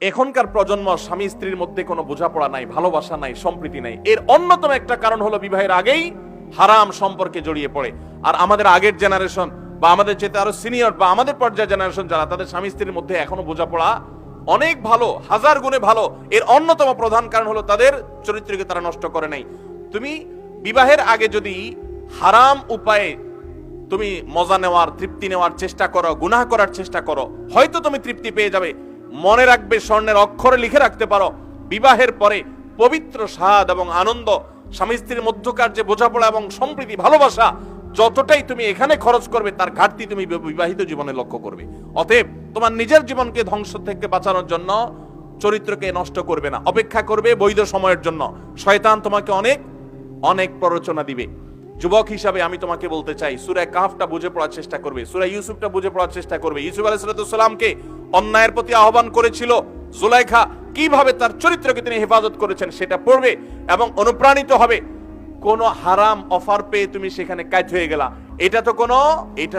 এখনকার প্রজন্ম স্বামী স্ত্রীর মধ্যে কোনো বোঝাপড়া নাই, ভালোবাসা নাই, সম্প্রীতি নাই। এর অন্যতম একটা কারণ হলো বিবাহের আগেই হারাম সম্পর্কে জড়িয়ে পড়ে। আর আমাদের আগের জেনারেশন বা আমাদের চেয়ে আরো সিনিয়র বা আমাদের পর্যায়ের জেনারেশন যারা, তাদের স্বামী স্ত্রীর মধ্যে এখনো বোঝাপড়া অনেক ভালো, হাজার গুণে ভালো। এর অন্যতম প্রধান কারণ হলো তাদের চরিত্রকে তারা নষ্ট করে নাই। তুমি বিবাহের আগে যদি হারাম উপায়ে তুমি মজা নেওয়ার, তৃপ্তি নেওয়ার চেষ্টা করো, গুনাহ করার চেষ্টা করো, হয়তো তুমি তৃপ্তি পেয়ে যাবে। মনে রাখবে, স্বর্ণের অক্ষরে লিখে রাখতে পারো, বিবাহের পরে পবিত্র স্বাদ এবং আনন্দ, স্বামী স্ত্রীর মধ্যকার যে বোঝাপড়া এবং সম্প্রীতি, ভালোবাসা, যতটাই তুমি এখানে খরচ করবে তার ঘাটতি তুমি বিবাহিত জীবনে লক্ষ্য করবে। অতএব তোমার নিজের জীবনকে ধ্বংস থেকে বাঁচানোর জন্য চরিত্রকে নষ্ট করবে না, অপেক্ষা করবে বৈধ সময়ের জন্য। শয়তান তোমাকে অনেক অনেক প্ররোচনা দিবে। যুবক হিসাবে আমি তোমাকে বলতে চাই, সূরা কাহফটা বুঝে পড়ার চেষ্টা করবে, সূরা ইউসুফটা বুঝে পড়ার চেষ্টা করবে। ইউসুফ আলাইহিস সালামকে অন্যায়ের প্রতি আহ্বান করেছিল জুলাইখা, কিভাবে তার চরিত্রকে তিনি হেফাজত করেছেন সেটা পড়বে এবং অনুপ্রাণিত হবে। কোন হারাম অফার পেয়ে তুমি সেখানে কাজ হয়ে গেলা, এটা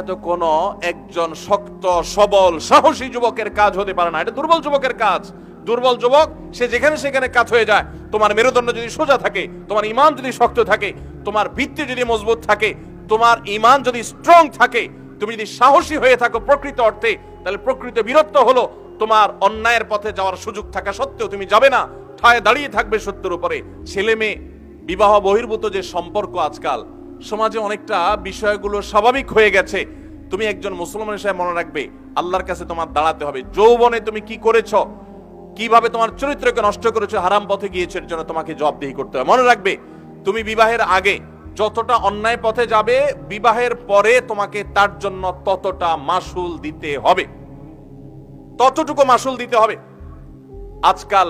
তো কোনো একজন শক্ত সবল সাহসী যুবকের কাজ হতে পারে না, এটা দুর্বল যুবকের কাজ। দুর্বল যুবক সে যেখানে সেখানে কাজ হয়ে যায়। তোমার মেরুদণ্ড যদি সোজা থাকে, তোমার ঈমান যদি শক্ত থাকে, তোমার ভিত্তি যদি মজবুত থাকে, তোমার ঈমান যদি স্ট্রং থাকে, তুমি যদি সাহসী হয়ে থাকো প্রকৃত অর্থে, তাহলে প্রকৃত বীরত্ব হলো তোমার অন্যায়ের পথে যাওয়ার সুযোগ থাকা সত্ত্বেও তুমি যাবে না, ঠায় দাঁড়িয়ে থাকবে সত্যের উপরে। ছেলে মেয়ে বিবাহ বহির্ভূত যে সম্পর্ক আজকাল সমাজে অনেকটা বিষয়গুলো স্বাভাবিক হয়ে গেছে। তুমি একজন মুসলমান হিসেবে মনে রাখবে, আল্লাহর কাছে তোমার দাঁড়াতে হবে। যৌবনে তুমি কি করেছো, কিভাবে তোমার চরিত্রকে নষ্ট করেছো, হারাম পথে গিয়েছো, এর জন্য তোমাকে জবাবদিহি করতে হবে। মনে রাখবে, তুমি বিবাহের আগে যতটা অন্যায় পথে যাবে, বিবাহের পরে তোমাকে তার জন্য ততটা মাসুল দিতে হবে, ততটুকু মাসুল দিতে হবে। আজকাল